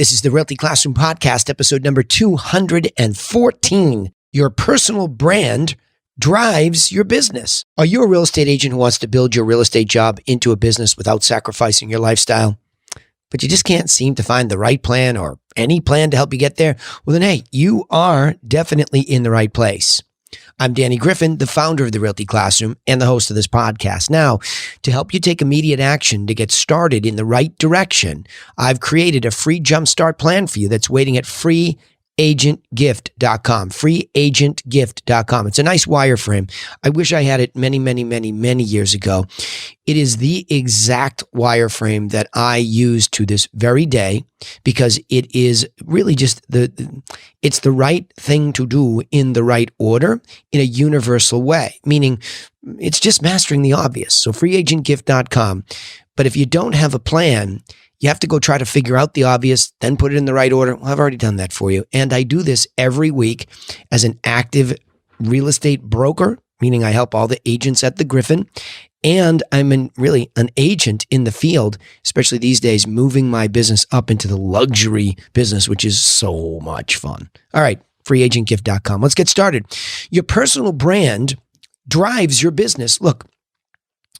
This is the Realty Classroom Podcast, episode number 214. Your personal brand drives your business. Are you a real estate agent who wants to build your real estate job into a business without sacrificing your lifestyle, but you just can't seem to find the right plan or any plan to help you get there? Well, then, hey, you are definitely in the right place. I'm Danny Griffin, the founder of the Realty Classroom and the host of this podcast. Now, to help you take immediate action to get started in the right direction, I've created a free jumpstart plan for you that's waiting at freeagentgift.com, freeagentgift.com. It's a nice wireframe. I wish I had it many years ago. It is the exact wireframe that I use to this very day because it is really just it's the right thing to do in the right order in a universal way, meaning it's just mastering the obvious. So freeagentgift.com. But if you don't have a plan, you have to go try to figure out the obvious, then put it in the right order. Well, I've already done that for you. And I do this every week as an active real estate broker, meaning I help all the agents at the Griffin. And I'm really an agent in the field, especially these days, moving my business up into the luxury business, which is so much fun. All right, freeagentgift.com. Let's get started. Your personal brand drives your business. Look,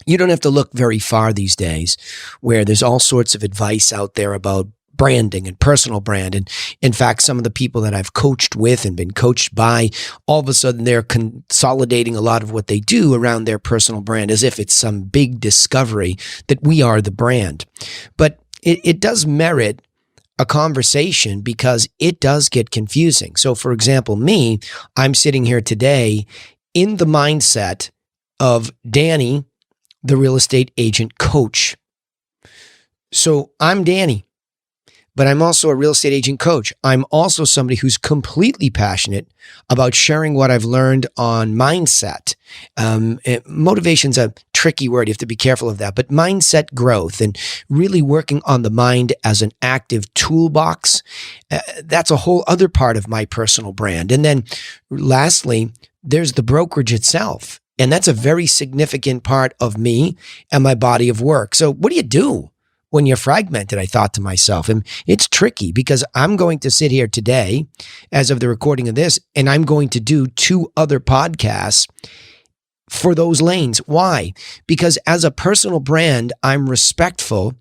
you don't have to look very far these days where there's all sorts of advice out there about branding and personal brand. And in fact, some of the people that I've coached with and been coached by, all of a sudden they're consolidating a lot of what they do around their personal brand as if it's some big discovery that we are the brand. But it does merit a conversation because it does get confusing. So for example, I'm sitting here today in the mindset of Danny, the real estate agent coach. So I'm Danny, but I'm also a real estate agent coach. I'm also somebody who's completely passionate about sharing what I've learned on mindset. Motivation's a tricky word. You have to be careful of that, but mindset growth and really working on the mind as an active toolbox. That's a whole other part of my personal brand. And then lastly, there's the brokerage itself. And that's a very significant part of me and my body of work. So what do you do when you're fragmented? I thought to myself, and it's tricky because I'm going to sit here today as of the recording of this, and I'm going to do 2 other podcasts for those lanes. Why? Because as a personal brand, I'm respectful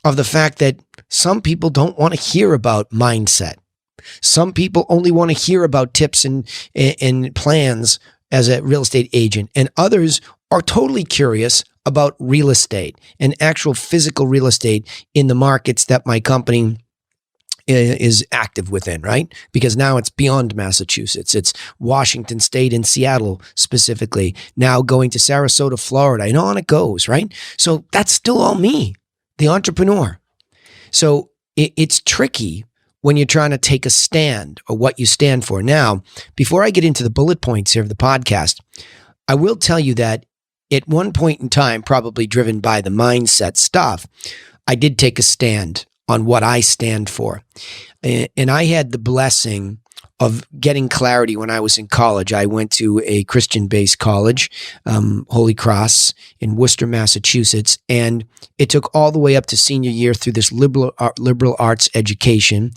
of the fact that some people don't want to hear about mindset. Some people only want to hear about tips and plans as a real estate agent, and others are totally curious about real estate and actual physical real estate in the markets that my company is active within, right? Because now it's beyond Massachusetts. It's Washington State and Seattle specifically, now going to Sarasota, Florida, and on it goes, right? So that's still all me, the entrepreneur. So it's tricky when you're trying to take a stand or what you stand for. Now, before I get into the bullet points here of the podcast, I will tell you that at one point in time, probably driven by the mindset stuff, I did take a stand on what I stand for. And I had the blessing of getting clarity when I was in college. I went to a Christian-based college, Holy Cross in Worcester, Massachusetts, and it took all the way up to senior year through this liberal arts education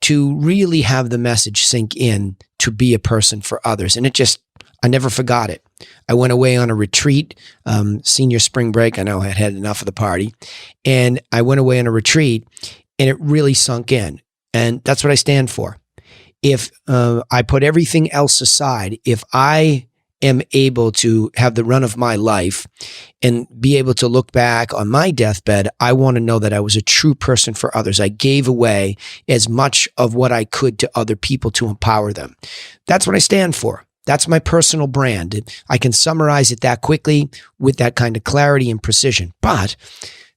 to really have the message sink in to be a person for others. And I never forgot it. I went away on a retreat, senior spring break. I know I had had enough of the party, and I went away on a retreat, and it really sunk in. And that's what I stand for. If I put everything else aside, if I am able to have the run of my life and be able to look back on my deathbed, I want to know that I was a true person for others. I gave away as much of what I could to other people to empower them. That's what I stand for. That's my personal brand. I can summarize it that quickly with that kind of clarity and precision. But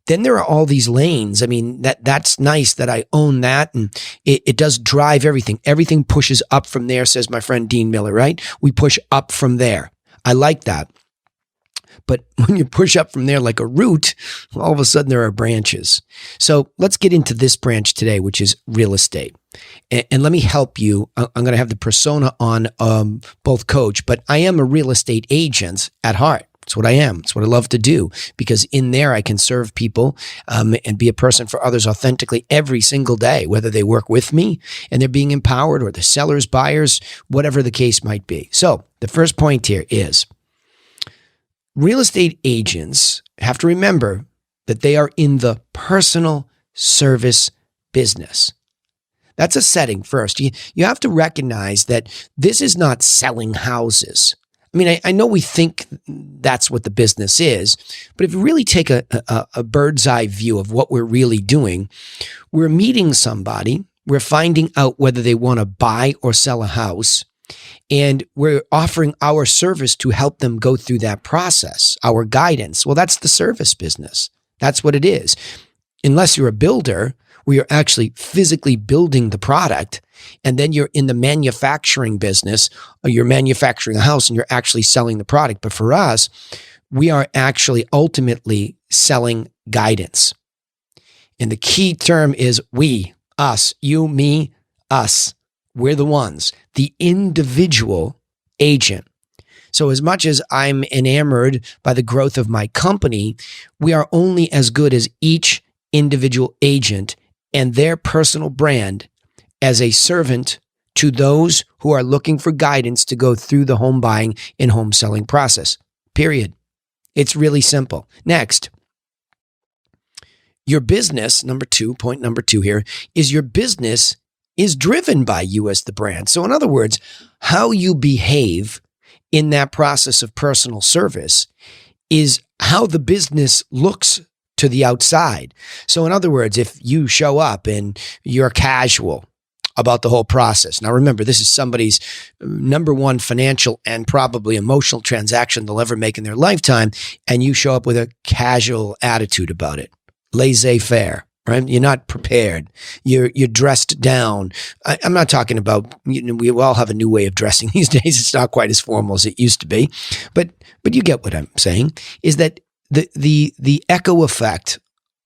then there are all these lanes. I mean, that's nice that I own that, and it does drive everything. Everything pushes up from there, says my friend Dean Miller, right? We push up from there. I like that. But when you push up from there like a root, all of a sudden there are branches. So let's get into this branch today, which is real estate. And let me help you. I'm going to have the persona on both coach, but I am a real estate agent at heart. It's what I am. It's what I love to do, because in there I can serve people and be a person for others authentically every single day, whether they work with me and they're being empowered or the sellers, buyers, whatever the case might be. So the first point here is real estate agents have to remember that they are in the personal service business. That's a setting first. You have to recognize that this is not selling houses. I mean, I know we think that's what the business is, but if you really take a bird's eye view of what we're really doing, we're meeting somebody, we're finding out whether they want to buy or sell a house, and we're offering our service to help them go through that process, our guidance. Well, that's the service business. That's what it is. Unless you're a builder, where you're actually physically building the product, and then you're in the manufacturing business, or you're manufacturing a house and you're actually selling the product. But for us, we are actually ultimately selling guidance. And the key term is we, us, you, me, us. We're the ones, the individual agent. So as much as I'm enamored by the growth of my company, we are only as good as each individual agent and their personal brand as a servant to those who are looking for guidance to go through the home buying and home selling process. Period. It's really simple. Next, your business, point number two here, is your business is driven by you as the brand. So in other words, how you behave in that process of personal service is how the business looks to the outside. So in other words, if you show up and you're casual about the whole process. Now remember, this is somebody's number one financial and probably emotional transaction they'll ever make in their lifetime, and you show up with a casual attitude about it. Laissez-faire, right? You're not prepared. You're dressed down. I'm not talking about, we all have a new way of dressing these days. It's not quite as formal as it used to be, but you get what I'm saying, is that the echo effect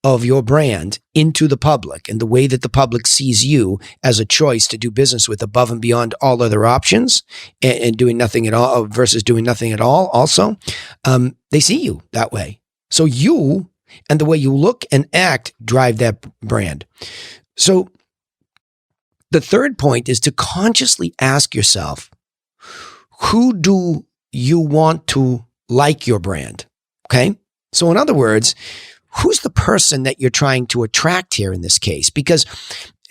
of your brand into the public and the way that the public sees you as a choice to do business with above and beyond all other options and doing nothing at all versus doing nothing at all also, they see you that way. So you and the way you look and act drive that brand. So the third point is to consciously ask yourself, who do you want to like your brand? Okay. So in other words, who's the person that you're trying to attract here in this case? Because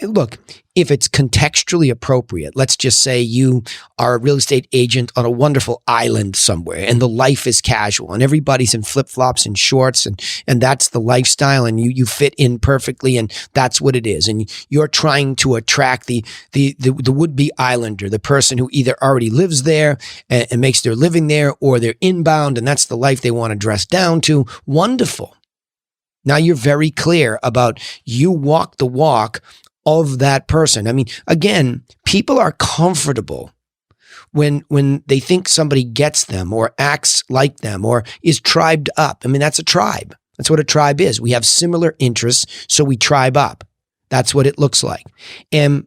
look, if it's contextually appropriate, let's just say you are a real estate agent on a wonderful island somewhere and the life is casual and everybody's in flip-flops and shorts and that's the lifestyle and you fit in perfectly and that's what it is. And you're trying to attract the would-be islander, the person who either already lives there and makes their living there or they're inbound and that's the life they want to dress down to. Wonderful. Now you're very clear about you walk the walk of that person. I mean, again, people are comfortable when they think somebody gets them or acts like them or is tribed up. I mean, that's a tribe. That's what a tribe is. We have similar interests, so we tribe up. That's what it looks like. And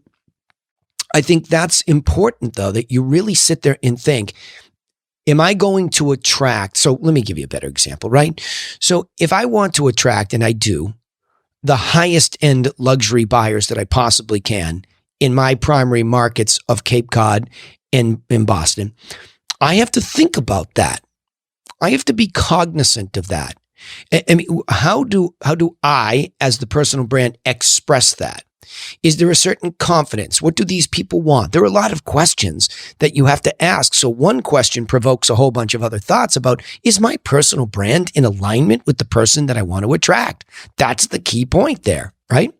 I think that's important, though, that you really sit there and think, am I going to attract? So let me give you a better example, right? So if I want to attract, and I do, the highest end luxury buyers that I possibly can in my primary markets of Cape Cod and in Boston, I have to think about that. I have to be cognizant of that. I mean, how do I, as the personal brand, express that? Is there a certain confidence? What do these people want? There are a lot of questions that you have to ask. So one question provokes a whole bunch of other thoughts about, is my personal brand in alignment with the person that I want to attract? That's the key point there, right?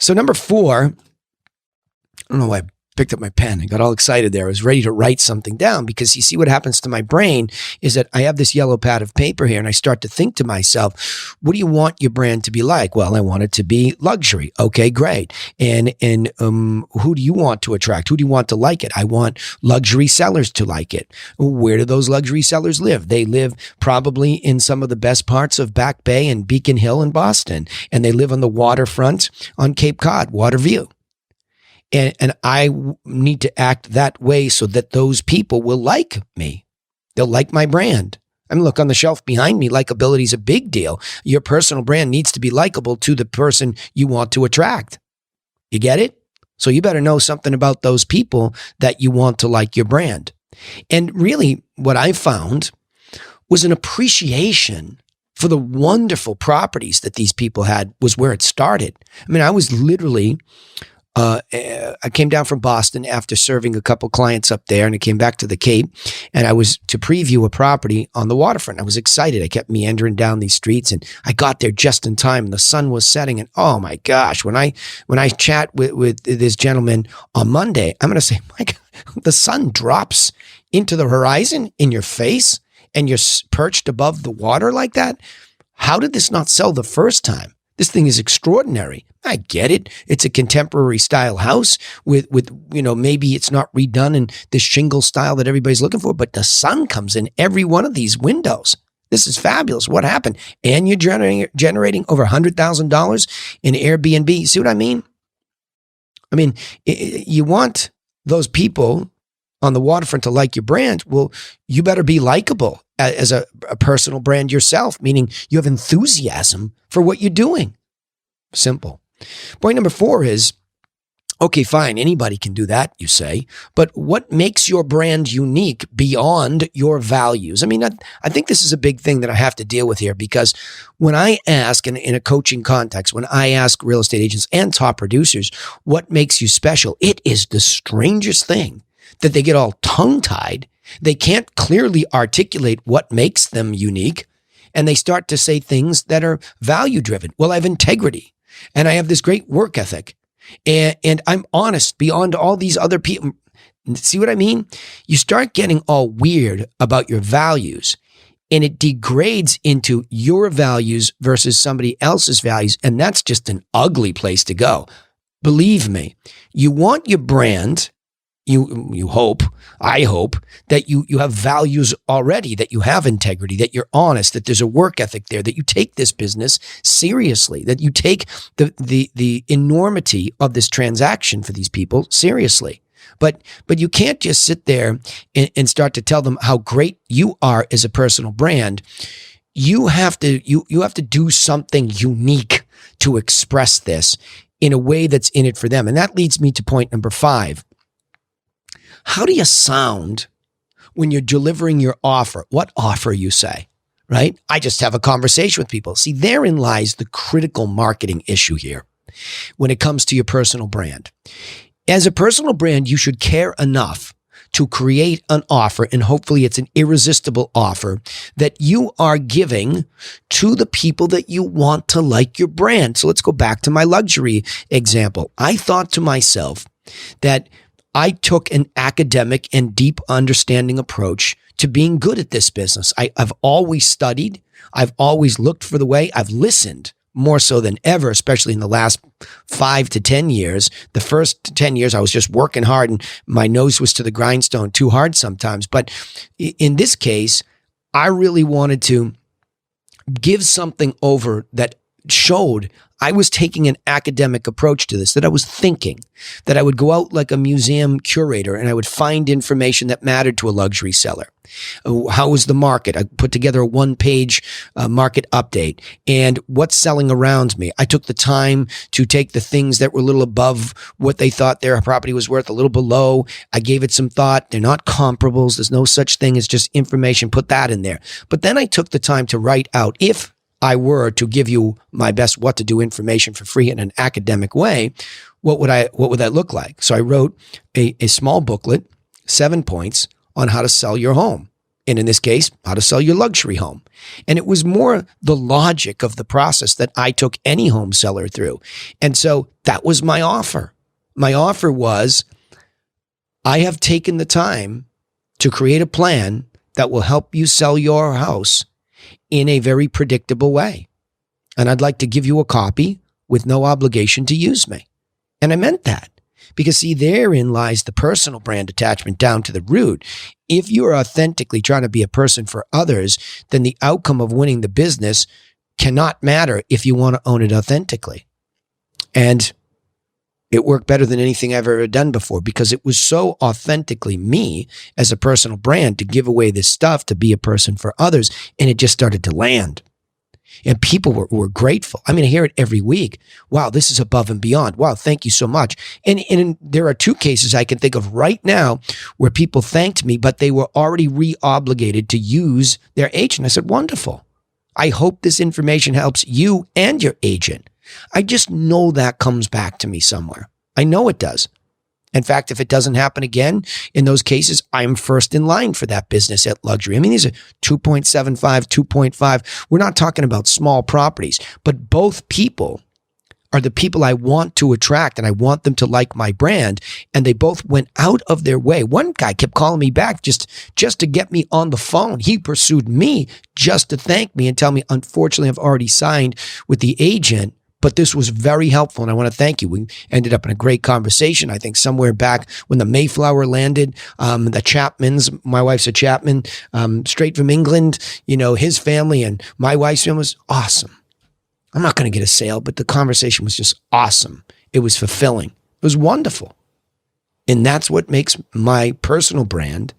So number 4, I don't know why I picked up my pen. I got all excited there. I was ready to write something down because you see what happens to my brain is that I have this yellow pad of paper here and I start to think to myself, what do you want your brand to be like? Well, I want it to be luxury. Okay, great. And who do you want to attract? Who do you want to like it? I want luxury sellers to like it. Where do those luxury sellers live? They live probably in some of the best parts of Back Bay and Beacon Hill in Boston. And they live on the waterfront on Cape Cod, Waterview. And I need to act that way so that those people will like me. They'll like my brand. I mean, look on the shelf behind me, likability is a big deal. Your personal brand needs to be likable to the person you want to attract. You get it? So you better know something about those people that you want to like your brand. And really what I found was an appreciation for the wonderful properties that these people had was where it started. I mean, I was literally, I came down from Boston after serving a couple clients up there, and I came back to the Cape, and I was to preview a property on the waterfront. I was excited. I kept meandering down these streets, and I got there just in time, and the sun was setting. And oh my gosh, when I chat with this gentleman on Monday, I'm going to say, my God, the sun drops into the horizon in your face, and you're perched above the water like that. How did this not sell the first time? This thing is extraordinary. I get it. It's a contemporary style house with maybe it's not redone in this shingle style that everybody's looking for, but the sun comes in every one of these windows. This is fabulous. What happened? And you're generating over $100,000 in Airbnb. See what I mean? I mean, you want those people on the waterfront to like your brand. Well, you better be likable as a personal brand yourself, meaning you have enthusiasm for what you're doing. Simple. Point number 4 is, okay, fine, anybody can do that, you say, but what makes your brand unique beyond your values? I mean, I think this is a big thing that I have to deal with here, because when I ask in a coaching context, when I ask real estate agents and top producers, what makes you special? It is the strangest thing that they get all tongue-tied. They can't clearly articulate what makes them unique, and they start to say things that are value-driven. Well, I have integrity, and I have this great work ethic, and I'm honest beyond all these other people. See what I mean? You start getting all weird about your values, and it degrades into your values versus somebody else's values, and that's just an ugly place to go. Believe me, you want your brand. You hope, I hope, that you have values already, that you have integrity, that you're honest, that there's a work ethic there, that you take this business seriously, that you take the enormity of this transaction for these people seriously. But you can't just sit there and start to tell them how great you are as a personal brand. You have to do something unique to express this in a way that's in it for them. And that leads me to point number 5. How do you sound when you're delivering your offer? What offer, you say, right? I just have a conversation with people. See, therein lies the critical marketing issue here when it comes to your personal brand. As a personal brand, you should care enough to create an offer, and hopefully it's an irresistible offer that you are giving to the people that you want to like your brand. So let's go back to my luxury example. I thought to myself that I took an academic and deep understanding approach to being good at this business. I've always studied. I've always looked for the way. I've listened more so than ever, especially in the last 5 to 10 years. The first 10 years, I was just working hard and my nose was to the grindstone too hard sometimes. But in this case, I really wanted to give something over that showed I was taking an academic approach to this, that I was thinking, that I would go out like a museum curator and I would find information that mattered to a luxury seller. How was the market? I put together a 1-page market update and what's selling around me. I took the time to take the things that were a little above what they thought their property was worth, a little below. I gave it some thought. They're not comparables. There's no such thing as just information. Put that in there. But then I took the time to write out, if I were to give you my best what to do information for free in an academic way, what would that look like? So I wrote a small booklet, 7 points on how to sell your home. And in this case, how to sell your luxury home. And it was more the logic of the process that I took any home seller through. And so that was my offer. My offer was, I have taken the time to create a plan that will help you sell your house in a very predictable way. And I'd like to give you a copy with no obligation to use me. And I meant that because, see, therein lies the personal brand attachment down to the root. If you're authentically trying to be a person for others, then the outcome of winning the business cannot matter if you want to own it authentically. And It worked better than anything I've ever done before because it was so authentically me as a personal brand to give away this stuff, to be a person for others. And it just started to land. And people were grateful. I mean, I hear it every week. Wow, this is above and beyond. Wow, thank you so much. And there are 2 cases I can think of right now where people thanked me, but they were already re-obligated to use their agent. I said, wonderful. I hope this information helps you and your agent. I just know that comes back to me somewhere. I know it does. In fact, if it doesn't happen again, in those cases, I'm first in line for that business at Luxury. I mean, these are 2.75, 2.5. We're not talking about small properties, but both people are the people I want to attract, and I want them to like my brand. And they both went out of their way. One guy kept calling me back just to get me on the phone. He pursued me just to thank me and tell me, unfortunately, I've already signed with the agent. But this was very helpful, and I want to thank you. We ended up in a great conversation. I think somewhere back when the Mayflower landed, the Chapmans, my wife's a Chapman, straight from England, his family and my wife's family was awesome. I'm not going to get a sale, but the conversation was just awesome. It was fulfilling. It was wonderful. And that's what makes my personal brand,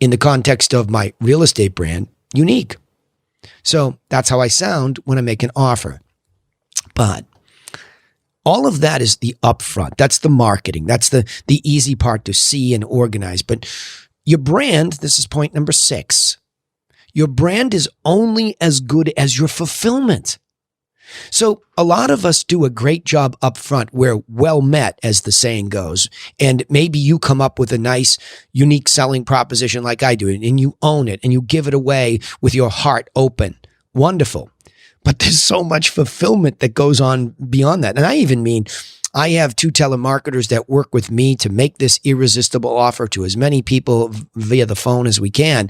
in the context of my real estate brand, unique. So that's how I sound when I make an offer. But all of that is the upfront. That's the marketing. That's the easy part to see and organize. But your brand, this is point number 6. Your brand is only as good as your fulfillment. So a lot of us do a great job up front. We're well met, as the saying goes. And maybe you come up with a nice, unique selling proposition like I do, and you own it and you give it away with your heart open. Wonderful. But there's so much fulfillment that goes on beyond that. And I have 2 telemarketers that work with me to make this irresistible offer to as many people via the phone as we can.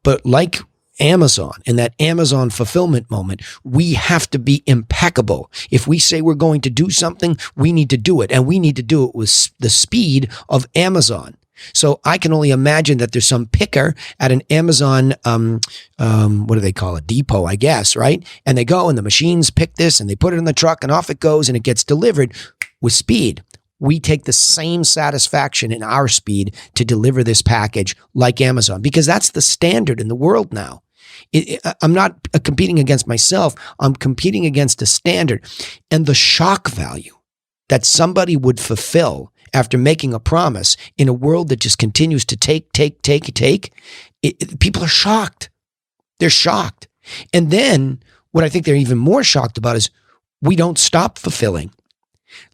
But like Amazon, in that Amazon fulfillment moment, we have to be impeccable. If we say we're going to do something, we need to do it. And we need to do it with the speed of Amazon. So I can only imagine that there's some picker at an Amazon, what do they call it? Depot, I guess, right? And they go and the machines pick this and they put it in the truck and off it goes and it gets delivered with speed. We take the same satisfaction in our speed to deliver this package like Amazon, because that's the standard in the world now. I'm not competing against myself. I'm competing against a standard. And the shock value that somebody would fulfill after making a promise in a world that just continues to take, people are shocked. They're shocked. And then what I think they're even more shocked about is we don't stop fulfilling.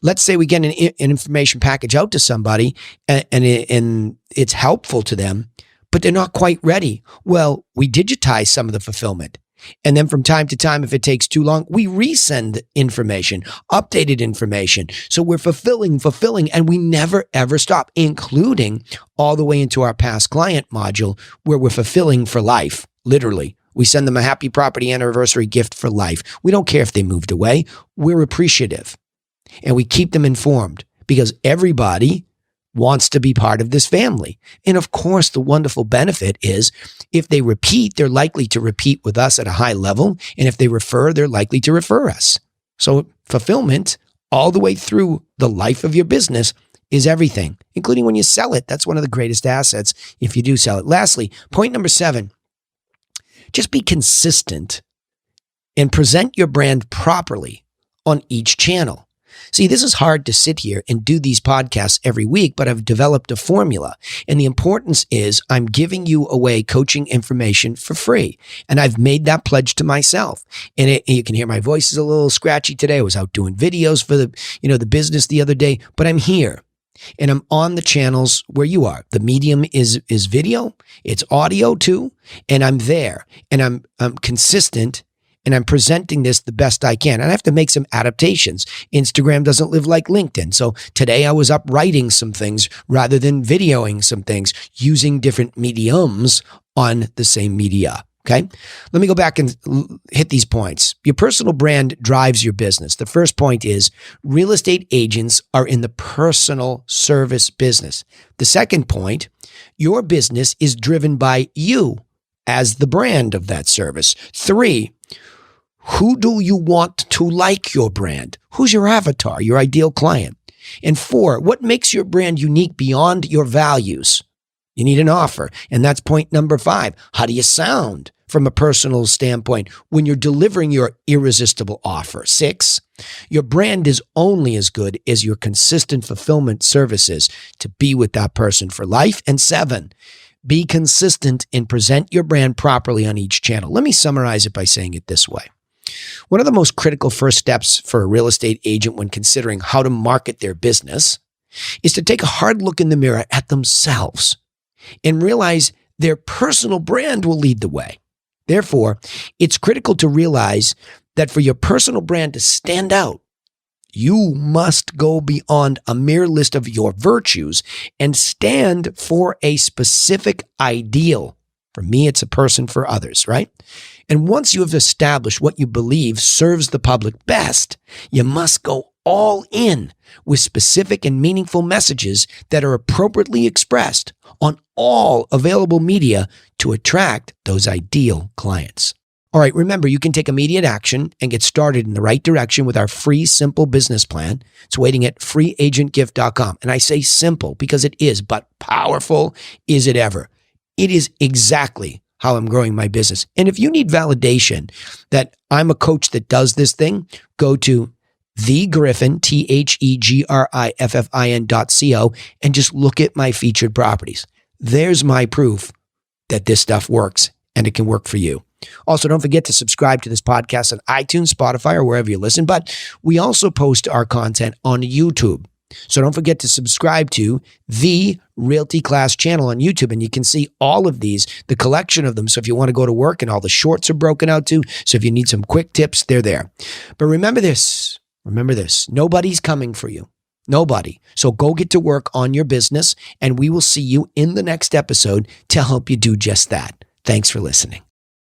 Let's say we get an information package out to somebody and it's helpful to them, but they're not quite ready. Well, we digitize some of the fulfillment. And then from time to time, if it takes too long, we resend information, updated information. So we're fulfilling, and we never, ever stop, including all the way into our past client module where we're fulfilling for life, literally. We send them a happy property anniversary gift for life. We don't care if they moved away. We're appreciative. And we keep them informed because everybody wants to be part of this family. And of course, the wonderful benefit is if they repeat, they're likely to repeat with us at a high level. And if they refer, they're likely to refer us. So fulfillment all the way through the life of your business is everything, including when you sell it. That's one of the greatest assets if you do sell it. Lastly, point number 7, just be consistent and present your brand properly on each channel. See, this is hard to sit here and do these podcasts every week, but I've developed a formula. And the importance is I'm giving you away coaching information for free. And I've made that pledge to myself. And you can hear my voice is a little scratchy today. I was out doing videos for the business the other day, but I'm here. And I'm on the channels where you are. The medium is video. It's audio too. And I'm there. And I'm consistent. And I'm presenting this the best I can. And I have to make some adaptations. Instagram doesn't live like LinkedIn. So today I was up writing some things rather than videoing some things, using different mediums on the same media. Okay. Let me go back and hit these points. Your personal brand drives your business. The first point is real estate agents are in the personal service business. The second point, your business is driven by you as the brand of that service. 3, who do you want to like your brand? Who's your avatar, your ideal client? And 4, what makes your brand unique beyond your values? You need an offer. And that's point number 5. How do you sound from a personal standpoint when you're delivering your irresistible offer? 6, your brand is only as good as your consistent fulfillment services to be with that person for life. And 7, be consistent and present your brand properly on each channel. Let me summarize it by saying it this way. One of the most critical first steps for a real estate agent when considering how to market their business is to take a hard look in the mirror at themselves and realize their personal brand will lead the way. Therefore, it's critical to realize that for your personal brand to stand out, you must go beyond a mere list of your virtues and stand for a specific ideal. For me, it's a person, for others, right? And once you have established what you believe serves the public best, you must go all in with specific and meaningful messages that are appropriately expressed on all available media to attract those ideal clients. All right, remember, you can take immediate action and get started in the right direction with our free, simple business plan. It's waiting at freeagentgift.com. And I say simple because it is, but powerful is it ever. It is exactly how I'm growing my business. And if you need validation that I'm a coach that does this thing, go to Griffin, TheGriffin.co, and just look at my featured properties. There's my proof that this stuff works and it can work for you. Also, don't forget to subscribe to this podcast on iTunes, Spotify, or wherever you listen. But we also post our content on YouTube. So don't forget to subscribe to the Realty Class channel on YouTube, and you can see all of these, the collection of them. So if you want to go to work, and all the shorts are broken out too. So if you need some quick tips, they're there. But remember this, nobody's coming for you. Nobody. So go get to work on your business, and we will see you in the next episode to help you do just that. Thanks for listening.